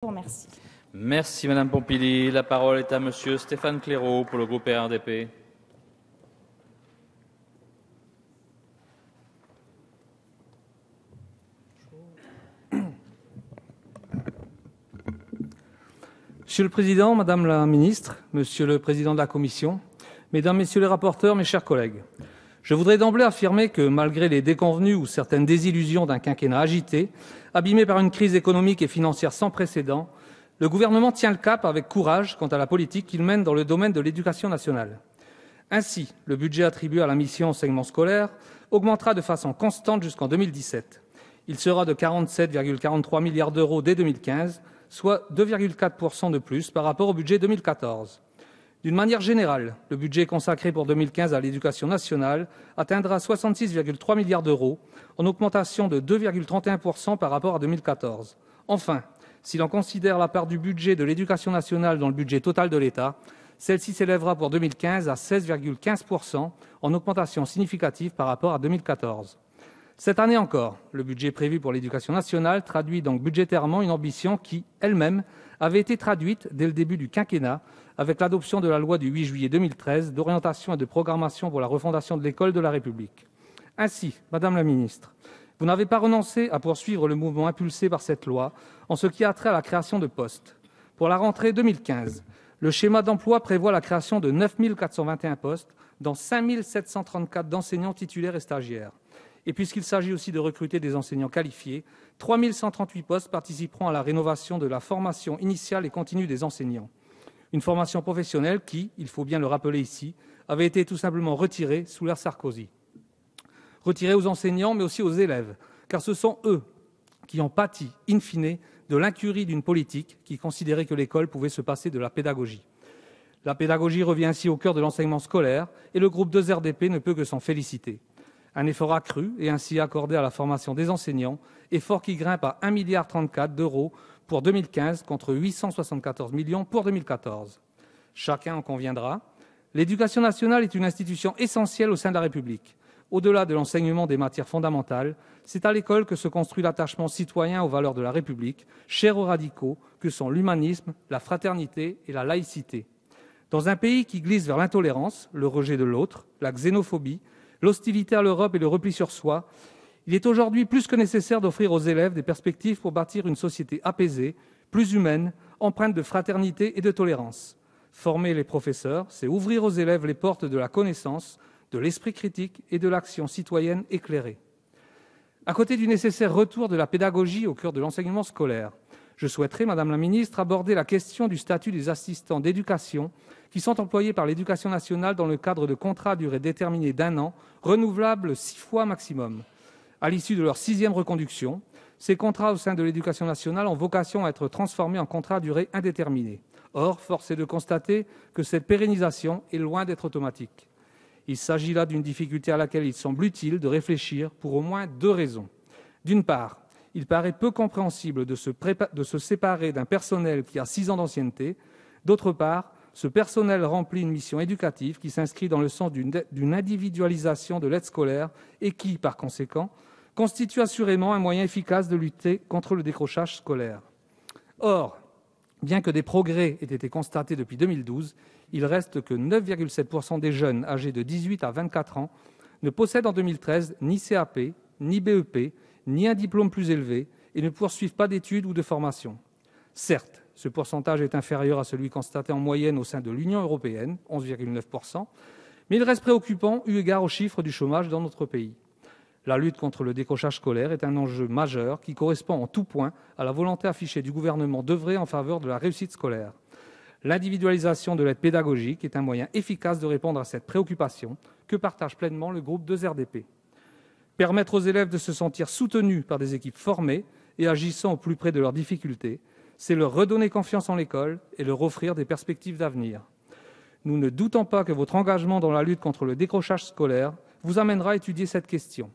remercie. Merci Madame Pompili. La parole est à Monsieur Stéphane Claireau pour le groupe RDP. Monsieur le Président, Madame la Ministre, Monsieur le Président de la Commission, Mesdames, Messieurs les rapporteurs, mes chers collègues, je voudrais d'emblée affirmer que, malgré les déconvenues ou certaines désillusions d'un quinquennat agité, abîmé par une crise économique et financière sans précédent, le gouvernement tient le cap avec courage quant à la politique qu'il mène dans le domaine de l'éducation nationale. Ainsi, le budget attribué à la mission enseignement scolaire augmentera de façon constante jusqu'en 2017. Il sera de 47,43 milliards d'euros dès 2015, soit 2,4% de plus par rapport au budget 2014. D'une manière générale, le budget consacré pour 2015 à l'éducation nationale atteindra 66,3 milliards d'euros, en augmentation de 2,31% par rapport à 2014. Enfin, si l'on considère la part du budget de l'éducation nationale dans le budget total de l'État, celle-ci s'élèvera pour 2015 à 16,15%, en augmentation significative par rapport à 2014. Cette année encore, le budget prévu pour l'éducation nationale traduit donc budgétairement une ambition qui, elle-même, avait été traduite dès le début du quinquennat avec l'adoption de la loi du 8 juillet 2013 d'orientation et de programmation pour la refondation de l'école de la République. Ainsi, Madame la Ministre, vous n'avez pas renoncé à poursuivre le mouvement impulsé par cette loi en ce qui a trait à la création de postes. Pour la rentrée 2015, le schéma d'emploi prévoit la création de 9 421 postes, dont 5 734 d'enseignants titulaires et stagiaires. Et puisqu'il s'agit aussi de recruter des enseignants qualifiés, 3 138 postes participeront à la rénovation de la formation initiale et continue des enseignants. Une formation professionnelle qui, il faut bien le rappeler ici, avait été tout simplement retirée sous l'ère Sarkozy. Retirée aux enseignants, mais aussi aux élèves, car ce sont eux qui ont pâti, in fine, de l'incurie d'une politique qui considérait que l'école pouvait se passer de la pédagogie. La pédagogie revient ainsi au cœur de l'enseignement scolaire et le groupe 2RDP ne peut que s'en féliciter. Un effort accru est ainsi accordé à la formation des enseignants, effort qui grimpe à 1,34 milliard d'euros pour 2015 contre 874 millions pour 2014. Chacun en conviendra, l'éducation nationale est une institution essentielle au sein de la République. Au-delà de l'enseignement des matières fondamentales, c'est à l'école que se construit l'attachement citoyen aux valeurs de la République, chères aux radicaux, que sont l'humanisme, la fraternité et la laïcité. Dans un pays qui glisse vers l'intolérance, le rejet de l'autre, la xénophobie, l'hostilité à l'Europe et le repli sur soi, il est aujourd'hui plus que nécessaire d'offrir aux élèves des perspectives pour bâtir une société apaisée, plus humaine, empreinte de fraternité et de tolérance. Former les professeurs, c'est ouvrir aux élèves les portes de la connaissance, de l'esprit critique et de l'action citoyenne éclairée. À côté du nécessaire retour de la pédagogie au cœur de l'enseignement scolaire, je souhaiterais, Madame la Ministre, aborder la question du statut des assistants d'éducation qui sont employés par l'Éducation nationale dans le cadre de contrats à durée déterminée d'1 an, renouvelables 6 fois maximum. À l'issue de leur 6e reconduction, ces contrats au sein de l'Éducation nationale ont vocation à être transformés en contrats à durée indéterminée. Or, force est de constater que cette pérennisation est loin d'être automatique. Il s'agit là d'une difficulté à laquelle il semble utile de réfléchir pour au moins 2 raisons. D'une part, il paraît peu compréhensible de se séparer d'un personnel qui a 6 ans d'ancienneté. D'autre part, ce personnel remplit une mission éducative qui s'inscrit dans le sens d'une individualisation de l'aide scolaire et qui, par conséquent, constitue assurément un moyen efficace de lutter contre le décrochage scolaire. Or, bien que des progrès aient été constatés depuis 2012, il reste que 9,7% des jeunes âgés de 18 à 24 ans ne possèdent en 2013 ni CAP, ni BEP, ni un diplôme plus élevé et ne poursuivent pas d'études ou de formation. Certes, ce pourcentage est inférieur à celui constaté en moyenne au sein de l'Union européenne, 11,9%, mais il reste préoccupant eu égard aux chiffres du chômage dans notre pays. La lutte contre le décrochage scolaire est un enjeu majeur qui correspond en tout point à la volonté affichée du gouvernement d'œuvrer en faveur de la réussite scolaire. L'individualisation de l'aide pédagogique est un moyen efficace de répondre à cette préoccupation que partage pleinement le groupe 2RDP. Permettre aux élèves de se sentir soutenus par des équipes formées et agissant au plus près de leurs difficultés, c'est leur redonner confiance en l'école et leur offrir des perspectives d'avenir. Nous ne doutons pas que votre engagement dans la lutte contre le décrochage scolaire vous amènera à étudier cette question.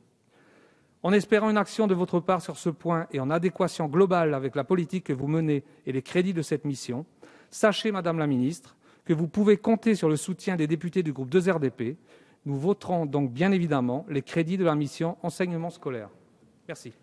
En espérant une action de votre part sur ce point et en adéquation globale avec la politique que vous menez et les crédits de cette mission, sachez, Madame la Ministre, que vous pouvez compter sur le soutien des députés du groupe 2RDP. Nous voterons donc bien évidemment les crédits de la mission enseignement scolaire. Merci.